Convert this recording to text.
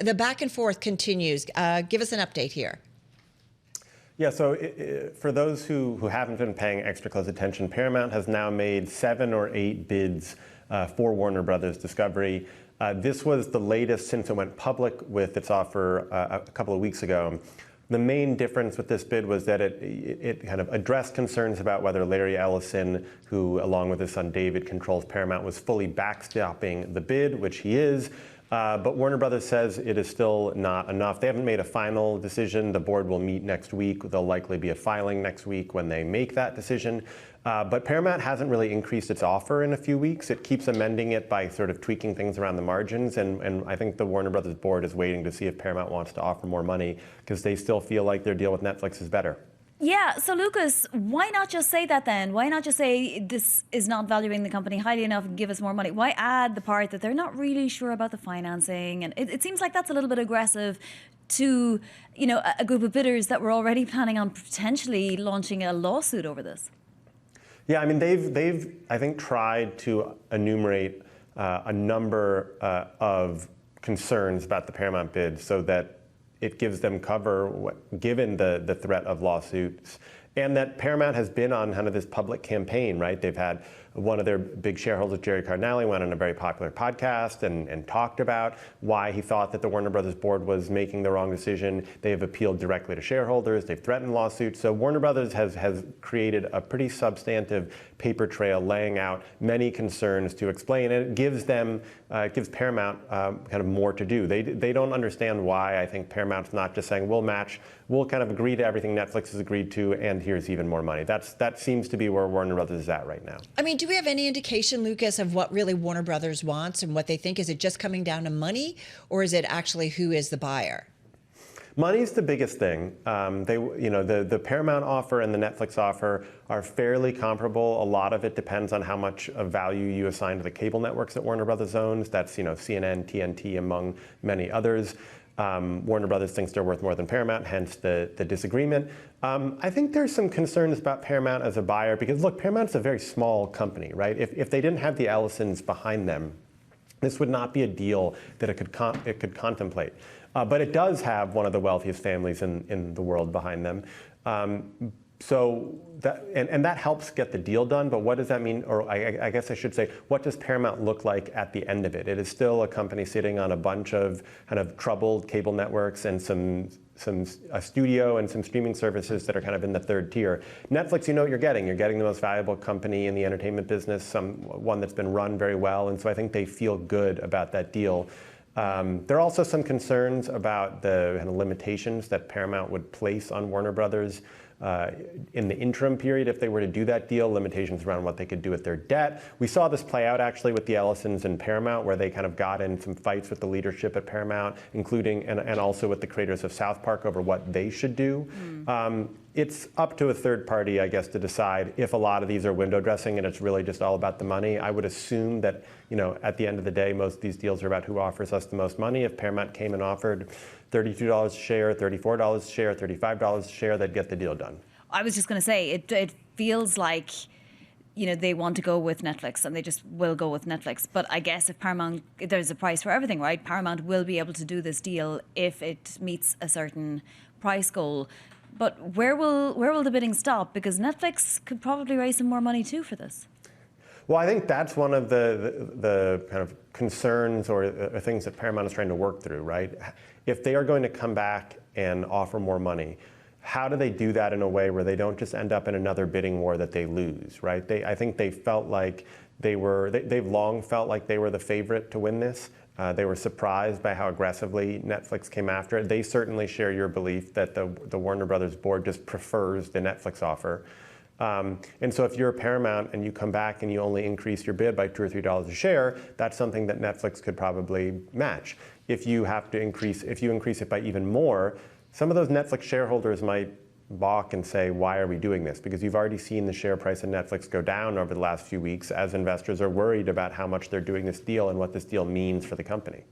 the back and forth continues. Give us an update here. Yeah, so for those who haven't been paying extra close attention, Paramount has now made 7 or 8 bids for Warner Brothers Discovery. This was the latest since it went public with its offer a couple of weeks ago. The main difference with this bid was that it kind of addressed concerns about whether Larry Ellison, who along with his son David controls Paramount, was fully backstopping the bid, which he is. But Warner Brothers says it is still not enough. They haven't made a final decision. The board will meet next week. There'll likely be a filing next week when they make that decision. But Paramount hasn't really increased its offer in a few weeks. It keeps amending it by sort of tweaking things around the margins. And I think the Warner Brothers board is waiting to see if Paramount wants to offer more money because they still feel like their deal with Netflix is better. Yeah, so Lucas, why not just say that then? Why not just say this is not valuing the company highly enough and give us more money? Why add the part that they're not really sure about the financing? And it seems like that's a little bit aggressive to, you know, a group of bidders that were already planning on potentially launching a lawsuit over this. Yeah, I mean, they've I think, tried to enumerate a number of concerns about the Paramount bid so that it gives them cover given the threat of lawsuits, and that Paramount has been on kind of this public campaign, right? They've had one of their big shareholders, Jerry Cardinale, went on a very popular podcast and talked about why he thought that the Warner Brothers board was making the wrong decision. They have appealed directly to shareholders. They've threatened lawsuits. So Warner Brothers has created a pretty substantive paper trail laying out many concerns to explain, and it gives them, it gives Paramount kind of more to do. They don't understand why I think Paramount's not just saying, we'll match, we'll kind of agree to everything Netflix has agreed to, and here's even more money. That seems to be where Warner Brothers is at right now. I mean, do we have any indication, Lucas, of what really Warner Brothers wants and what they think? Is it just coming down to money, or is it actually who is the buyer? Money's the biggest thing. The Paramount offer and the Netflix offer are fairly comparable. A lot of it depends on how much of value you assign to the cable networks that Warner Brothers owns. That's CNN, TNT, among many others. Warner Brothers thinks they're worth more than Paramount, hence the disagreement. I think there's some concerns about Paramount as a buyer because, look, Paramount's a very small company, right? If they didn't have the Ellisons behind them, this would not be a deal that it could contemplate. But it does have one of the wealthiest families in the world behind them. So that helps get the deal done, but what does that mean? Or I guess I should say, what does Paramount look like at the end of it? It is still a company sitting on a bunch of kind of troubled cable networks and a studio and some streaming services that are kind of in the third tier. Netflix, you know what you're getting. You're getting the most valuable company in the entertainment business, one that's been run very well, and so I think they feel good about that deal. There are also some concerns about the kind of limitations that Paramount would place on Warner Brothers in the interim period if they were to do that deal, limitations around what they could do with their debt. We saw this play out actually with the Ellisons and Paramount, where they kind of got in some fights with the leadership at Paramount, including and also with the creators of South Park over what they should do. It's up to a third party, I guess, to decide if a lot of these are window dressing and it's really just all about the money. I would assume that, you know, at the end of the day, most of these deals are about who offers us the most money. If Paramount came and offered $32 a share, $34 a share, $35 a share, they'd get the deal done. I was just going to say, it feels like, you know, they want to go with Netflix and they just will go with Netflix. But I guess if Paramount, there's a price for everything, right? Paramount will be able to do this deal if it meets a certain price goal. But where will the bidding stop? Because Netflix could probably raise some more money too for this. Well, I think that's one of the kind of concerns or things that Paramount is trying to work through, right? If they are going to come back and offer more money, how do they do that in a way where they don't just end up in another bidding war that they lose, right? I think they felt like they've long felt like they were the favorite to win this. They were surprised by how aggressively Netflix came after it. They certainly share your belief that the Warner Brothers board just prefers the Netflix offer. And so if you're a Paramount and you come back and you only increase your bid by $2 or $3 a share, that's something that Netflix could probably match. If you increase it by even more, some of those Netflix shareholders might balk and say, why are we doing this? Because you've already seen the share price of Netflix go down over the last few weeks as investors are worried about how much they're doing this deal and what this deal means for the company.